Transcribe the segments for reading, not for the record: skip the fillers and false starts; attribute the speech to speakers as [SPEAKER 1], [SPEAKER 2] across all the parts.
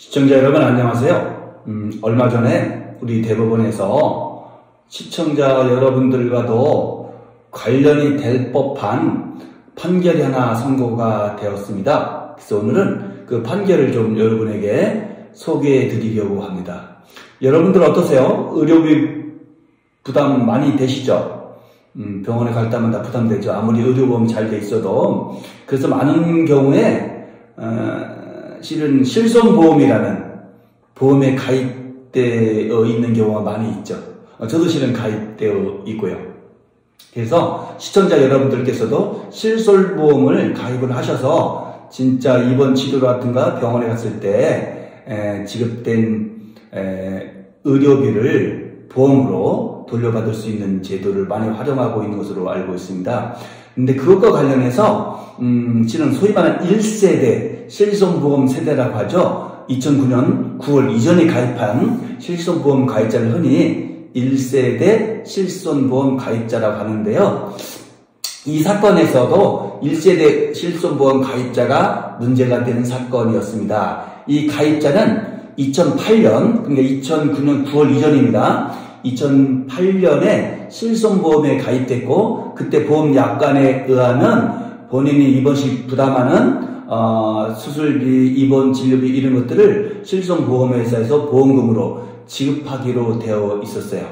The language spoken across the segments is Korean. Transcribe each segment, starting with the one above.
[SPEAKER 1] 시청자 여러분 안녕하세요. 얼마 전에 우리 대법원에서 시청자 여러분들과도 관련이 될 법한 판결이 하나 선고가 되었습니다. 그래서 오늘은 그 판결을 좀 여러분에게 소개해 드리려고 합니다. 여러분들 어떠세요? 의료비 부담 많이 되시죠? 병원에 갈 때마다 부담되죠. 아무리 의료보험 잘 돼 있어도. 그래서 많은 경우에 실은 실손보험이라는 보험에 가입되어 있는 경우가 많이 있죠. 저도 실은 가입되어 있고요. 그래서 시청자 여러분들께서도 실손보험을 가입을 하셔서 진짜 입원 치료라든가 병원에 갔을 때 지급된 의료비를 보험으로 돌려받을 수 있는 제도를 많이 활용하고 있는 것으로 알고 있습니다. 근데 그것과 관련해서 실은 소위 말하는 1세대 실손보험 세대라고 하죠. 2009년 9월 이전에 가입한 실손보험 가입자를 흔히 1세대 실손보험 가입자라고 하는데요. 이 사건에서도 1세대 실손보험 가입자가 문제가 되는 사건이었습니다. 이 가입자는 2008년, 그러니까 2009년 9월 이전입니다. 2008년에 실손보험에 가입됐고 그때 보험약관에 의하면 본인이 입원 시 부담하는 수술비, 입원 진료비 이런 것들을 실손보험회사에서 보험금으로 지급하기로 되어 있었어요.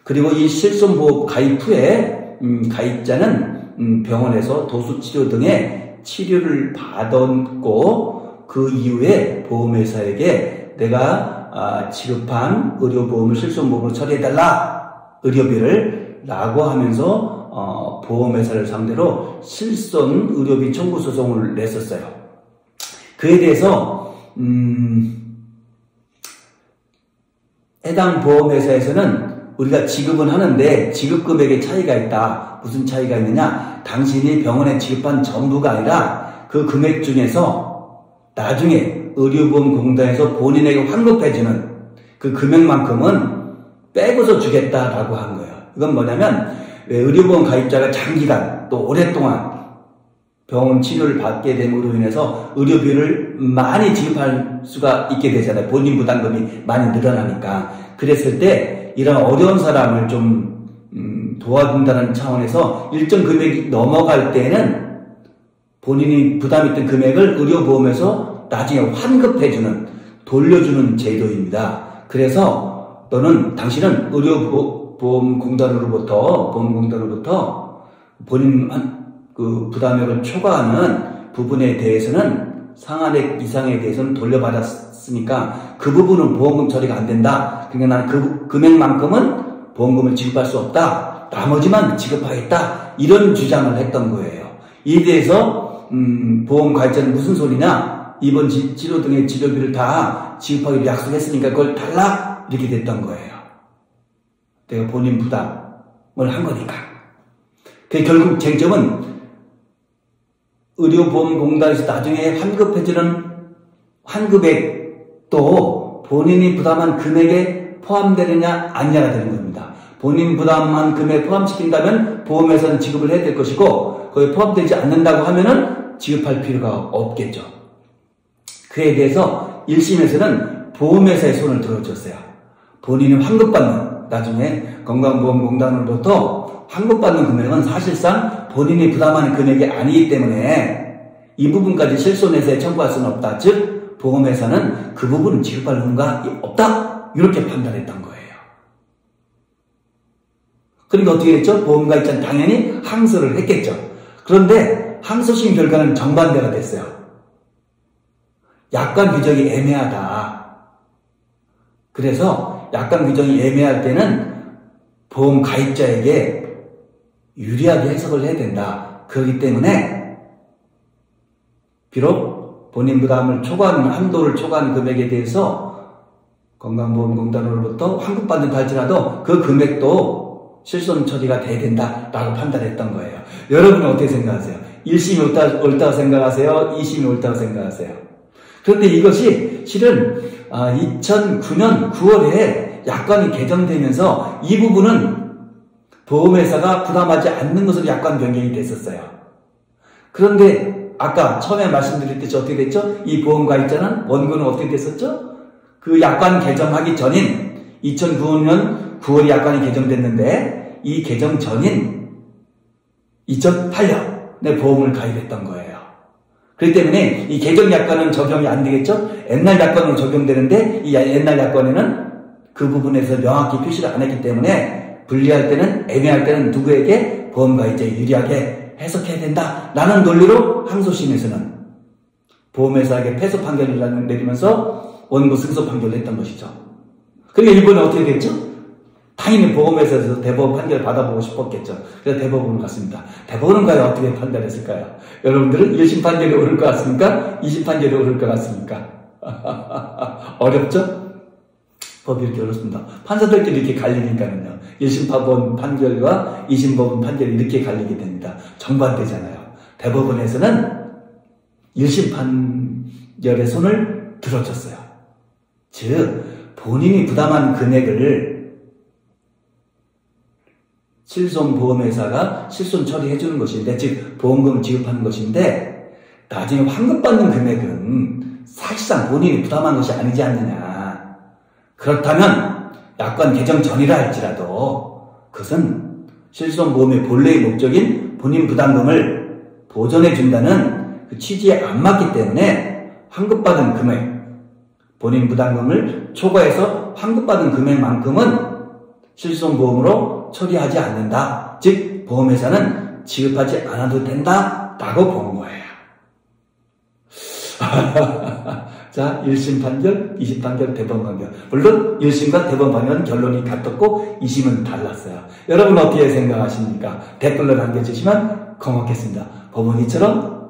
[SPEAKER 1] 그리고 이 실손보험 가입 후에 가입자는 병원에서 도수치료 등의 치료를 받았고 그 이후에 보험회사에게 내가 지급한 의료보험을 실손보험으로 처리해달라 의료비를 라고 하면서 보험회사를 상대로 실손 의료비 청구 소송을 냈었어요. 그에 대해서 해당 보험회사에서는 우리가 지급은 하는데 지급 금액에 차이가 있다. 무슨 차이가 있느냐? 당신이 병원에 지급한 전부가 아니라 그 금액 중에서 나중에 의료보험공단에서 본인에게 환급해주는 그 금액만큼은 빼고서 주겠다라고 한 거예요. 이건 뭐냐면 의료보험 가입자가 장기간 또 오랫동안 병원 치료를 받게 됨으로 인해서 의료비를 많이 지급할 수가 있게 되잖아요. 본인 부담금이 많이 늘어나니까. 그랬을 때 이런 어려운 사람을 좀 도와준다는 차원에서 일정 금액이 넘어갈 때는 본인이 부담했던 금액을 의료보험에서 나중에 환급해주는, 돌려주는 제도입니다. 그래서 당신은 보험공단으로부터 본인 그 부담액을 초과하는 부분에 대해서는 상한액 이상에 대해서는 돌려받았으니까 그 부분은 보험금 처리가 안 된다. 그러니까 나는 그 금액만큼은 보험금을 지급할 수 없다. 나머지만 지급하겠다. 이런 주장을 했던 거예요. 이에 대해서 보험 가입자는 무슨 소리냐? 입원 치료 등의 치료비를 다 지급하기로 약속했으니까 그걸 달라? 이렇게 됐던 거예요. 내가 본인 부담을 한 거니까. 결국 쟁점은 의료보험공단에서 나중에 환급해주는 환급액도 본인이 부담한 금액에 포함되느냐 아니냐가 되는 겁니다. 본인 부담한 금액에 포함시킨다면 보험회사는 지급을 해야 될 것이고 거기에 포함되지 않는다고 하면은 지급할 필요가 없겠죠. 그에 대해서 1심에서는 보험회사의 손을 들어줬어요. 본인이 환급받는, 나중에 건강보험공단으로부터 환급받는 금액은 사실상 본인이 부담하는 금액이 아니기 때문에 이 부분까지 실손회사에 청구할 수는 없다. 즉 보험회사는 그 부분은 지급할 의무가 없다. 이렇게 판단했던 거예요. 그러니까 어떻게 했죠? 보험가입자는 당연히 항소를 했겠죠. 그런데 항소심 결과는 정반대가 됐어요. 약관 규정이 애매하다. 그래서 약관 규정이 애매할 때는 보험 가입자에게 유리하게 해석을 해야 된다. 그렇기 때문에 비록 본인 부담을 초과하는 한도를 초과하는 금액에 대해서 건강보험공단으로부터 환급받는다 할지라도 그 금액도 실손 처리가 돼야 된다라고 판단했던 거예요. 여러분은 어떻게 생각하세요? 1심이 옳다고 생각하세요? 2심이 옳다고 생각하세요? 그런데 이것이 실은 2009년 9월에 약관이 개정되면서 이 부분은 보험회사가 부담하지 않는 것으로 약관 변경이 됐었어요. 그런데 아까 처음에 말씀드렸듯이 어떻게 됐죠? 이 보험가입자는 원고는 어떻게 됐었죠? 그 약관 개정하기 전인 2009년 9월에 약관이 개정됐는데 이 개정 전인 2008년에 보험을 가입했던 거예요. 그렇기 때문에 이 개정 약관은 적용이 안 되겠죠? 옛날 약관으로 적용되는데 이 옛날 약관에는 그 부분에서 명확히 표시를 안 했기 때문에 불리할 때는 애매할 때는 누구에게 보험가입자에 유리하게 해석해야 된다라는 논리로 항소심에서는 보험회사에게 패소 판결을 내리면서 원고 승소 판결을 했던 것이죠. 그러니까 이번에 어떻게 됐죠? 당연히 보험회사에서 대법원 판결을 받아보고 싶었겠죠. 그래서 대법원을 갔습니다. 대법원은 과연 어떻게 판단했을까요? 여러분들은 1심 판결이 오를 것 같습니까? 2심 판결이 오를 것 같습니까? 어렵죠? 법이 이렇게 어렵습니다. 판사들끼리 이렇게 갈리니까는요. 1심 법원 판결과 2심 법원 판결이 이렇게 갈리게 됩니다. 정반대잖아요. 대법원에서는 1심 판결의 손을 들어줬어요. 즉 본인이 부담한 금액을 실손보험회사가 실손 처리해주는 것인데, 즉 보험금을 지급하는 것인데 나중에 환급받는 금액은 사실상 본인이 부담한 것이 아니지 않느냐. 그렇다면 약관 개정 전이라 할지라도 그것은 실손보험의 본래의 목적인 본인 부담금을 보전해준다는 그 취지에 안 맞기 때문에 환급받은 금액, 본인 부담금을 초과해서 환급받은 금액만큼은 실손보험으로 처리하지 않는다. 즉 보험회사는 지급하지 않아도 된다라고 본 거예요. 자, 1심 판결, 2심 판결, 대법원 판결. 물론 1심과 대법원 판결은 결론이 같았고 2심은 달랐어요. 여러분 어떻게 생각하십니까? 댓글로 남겨주시면 고맙겠습니다. 법원 이처럼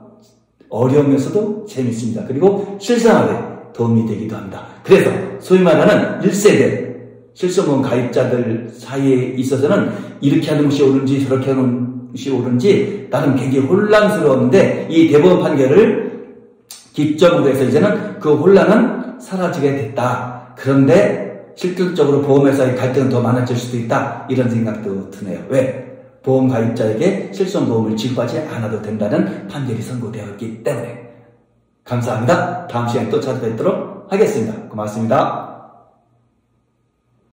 [SPEAKER 1] 어려우면서도 재밌습니다. 그리고 실생활에 도움이 되기도 합니다. 그래서 소위 말하는 1세대 실손보험 가입자들 사이에 있어서는 이렇게 하는 것이 옳은지 저렇게 하는 것이 옳은지 나름 굉장히 혼란스러웠는데 이 대법원 판결을 기점으로 해서 이제는 그 혼란은 사라지게 됐다. 그런데 실질적으로 보험회사의 갈등은 더 많아질 수도 있다. 이런 생각도 드네요. 왜? 보험 가입자에게 실손보험을 지급하지 않아도 된다는 판결이 선고되었기 때문에. 감사합니다. 다음 시간에 또 찾아뵙도록 하겠습니다. 고맙습니다.